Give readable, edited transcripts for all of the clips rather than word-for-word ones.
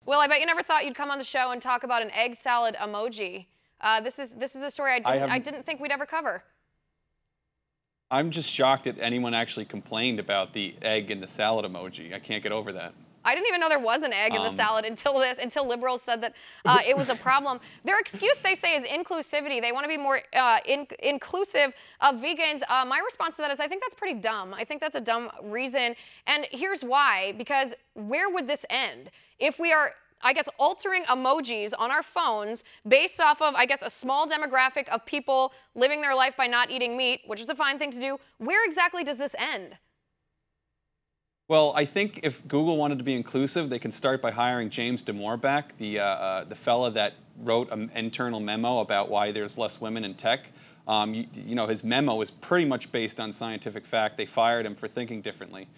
Well, I bet you never thought you'd come on the show and talk about an egg salad emoji. This is a story I didn't think we'd ever cover. I'm just shocked that anyone actually complained about the egg in the salad emoji. I can't get over that. I didn't even know there was an egg in the salad until liberals said that it was a problem. Their excuse, they say, is inclusivity. They want to be more inclusive of vegans. My response to that is I think that's pretty dumb. I think that's a dumb reason. And here's why. Because where would this end? If we are, I guess, altering emojis on our phones based off of, I guess, a small demographic of people living their life by not eating meat, which is a fine thing to do, where exactly does this end? Well, I think if Google wanted to be inclusive, they can start by hiring James Damore back, the fella that wrote an internal memo about why there's less women in tech. You know, his memo is pretty much based on scientific fact. They fired him for thinking differently.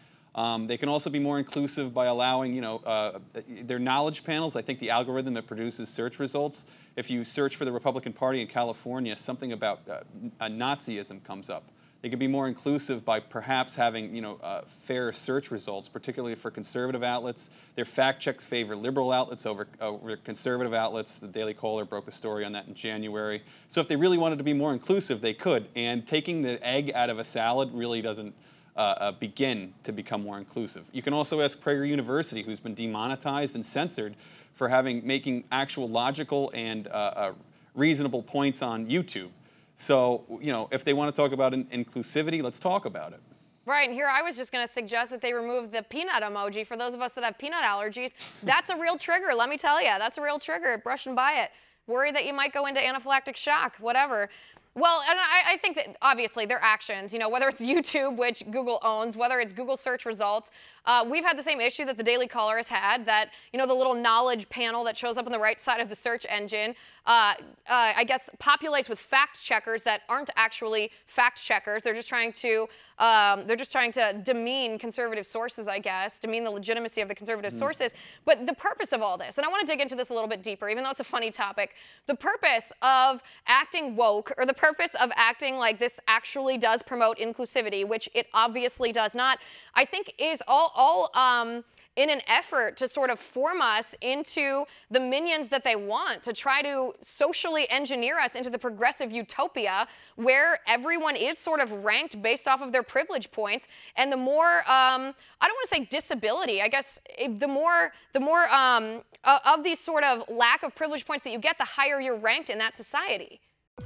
They can also be more inclusive by allowing, you know, their knowledge panels. I think the algorithm that produces search results, if you search for the Republican Party in California, something about Nazism comes up. They could be more inclusive by perhaps having, you know, fair search results, particularly for conservative outlets. Their fact checks favor liberal outlets over conservative outlets. The Daily Caller broke a story on that in January. So if they really wanted to be more inclusive, they could. And taking the egg out of a salad really doesn't begin to become more inclusive. You can also ask Prager University, who's been demonetized and censored for making actual logical and reasonable points on YouTube. So, you know, if they want to talk about inclusivity, let's talk about it. Right, and here I was just going to suggest that they remove the peanut emoji. For those of us that have peanut allergies, that's a real trigger, let me tell you. That's a real trigger, brushing by it. Worried that you might go into anaphylactic shock, whatever. Well, and I think that obviously their actions, you know, whether it's YouTube, which Google owns, whether it's Google search results, we've had the same issue that the Daily Caller has had, that, you know, the little knowledge panel that shows up on the right side of the search engine, I guess, populates with fact checkers that aren't actually fact checkers. They're just trying to demean conservative sources, I guess, demean the legitimacy of the conservative sources. But the purpose of all this, and I want to dig into this a little bit deeper, even though it's a funny topic, the purpose of acting woke, or the purpose of acting like this actually does promote inclusivity, which it obviously does not, I think is all in an effort to sort of form us into the minions that they want, to try to socially engineer us into the progressive utopia where everyone is sort of ranked based off of their privilege points. And the more, I don't want to say disability, I guess the more of these sort of lack of privilege points that you get, the higher you're ranked in that society.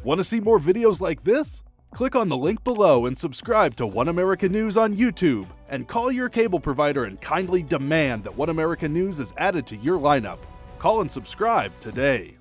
Want to see more videos like this? Click on the link below and subscribe to One America News on YouTube, and call your cable provider and kindly demand that One America News is added to your lineup. Call and subscribe today.